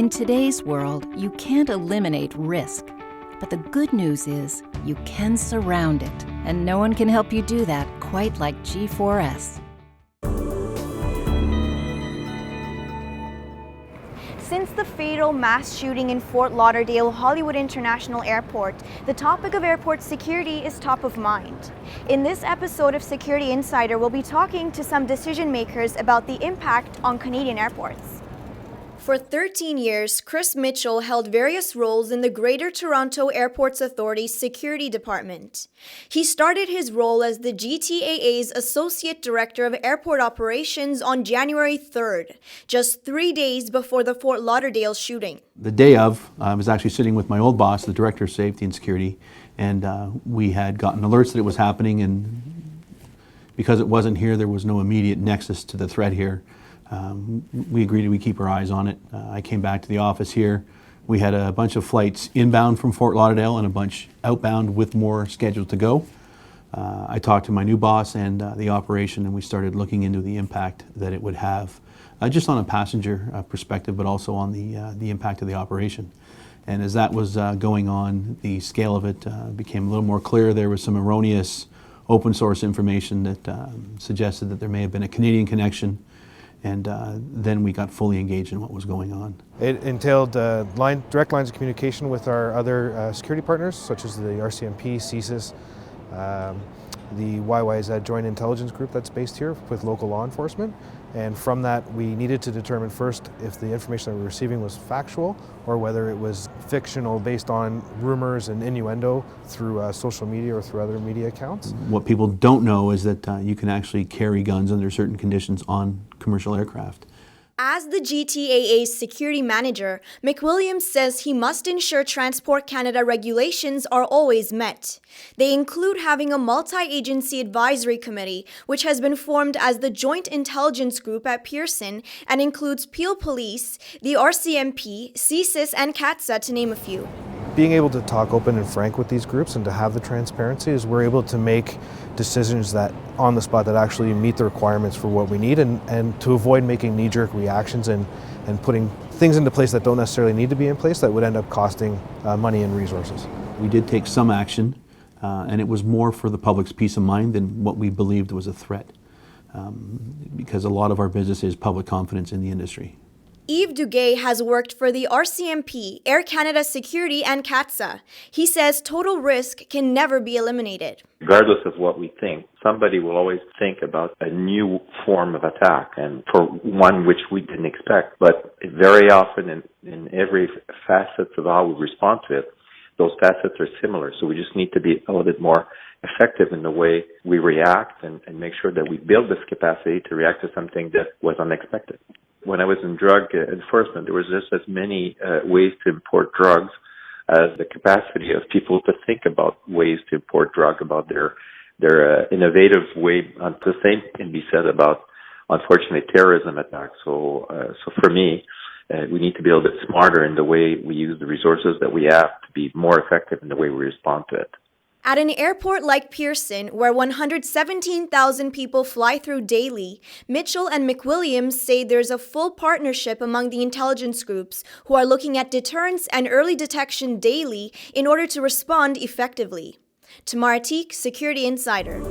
In today's world, you can't eliminate risk. But the good news is you can surround it, and no one can help you do that quite like G4S. Since the fatal mass shooting in Fort Lauderdale-Hollywood International Airport, the topic of airport security is top of mind. In this episode of Security Insider, we'll be talking to some decision makers about the impact on Canadian airports. For 13 years, Chris Mitchell held various roles in the Greater Toronto Airports Authority's security department. He started his role as the GTAA's Associate Director of Airport Operations on January 3rd, just 3 days before the Fort Lauderdale shooting. The day of, I was actually sitting with my old boss, the Director of Safety and Security, and we had gotten alerts that it was happening, and because it wasn't here, there was no immediate nexus to the threat here. We agreed we keep our eyes on it. I came back to the office here. We had a bunch of flights inbound from Fort Lauderdale and a bunch outbound with more scheduled to go. I talked to my new boss and the operation, and we started looking into the impact that it would have, just on a passenger perspective, but also on the impact of the operation. And as that was going on, the scale of it became a little more clear. There was some erroneous open source information that suggested that there may have been a Canadian connection. And then we got fully engaged in what was going on. It entailed direct lines of communication with our other security partners, such as the RCMP, CSIS, the YYZ Joint Intelligence Group that's based here with local law enforcement. And from that, we needed to determine first if the information that we were receiving was factual or whether it was fictional based on rumors and innuendo through social media or through other media accounts. What people don't know is that you can actually carry guns under certain conditions on commercial aircraft. As the GTAA's security manager, McWilliams says he must ensure Transport Canada regulations are always met. They include having a multi-agency advisory committee, which has been formed as the Joint Intelligence Group at Pearson and includes Peel Police, the RCMP, CSIS, and CATSA, to name a few. Being able to talk open and frank with these groups and to have the transparency is we're able to make decisions that on the spot that actually meet the requirements for what we need and to avoid making knee-jerk reactions and putting things into place that don't necessarily need to be in place that would end up costing money and resources. We did take some action and it was more for the public's peace of mind than what we believed was a threat because a lot of our business is public confidence in the industry. Yves Duguay has worked for the RCMP, Air Canada Security, and CATSA. He says total risk can never be eliminated. Regardless of what we think, somebody will always think about a new form of attack, and for one which we didn't expect. But very often in every facet of how we respond to it, those facets are similar. So we just need to be a little bit more effective in the way we react and make sure that we build this capacity to react to something that was unexpected. When I was in drug enforcement, there was just as many ways to import drugs as the capacity of people to think about ways to import drug, about their innovative way. The same can be said about, unfortunately, terrorism attacks. So for me, we need to be a little bit smarter in the way we use the resources that we have to be more effective in the way we respond to it. At an airport like Pearson, where 117,000 people fly through daily, Mitchell and McWilliams say there's a full partnership among the intelligence groups who are looking at deterrence and early detection daily in order to respond effectively. Tamar Atik, Security Insider.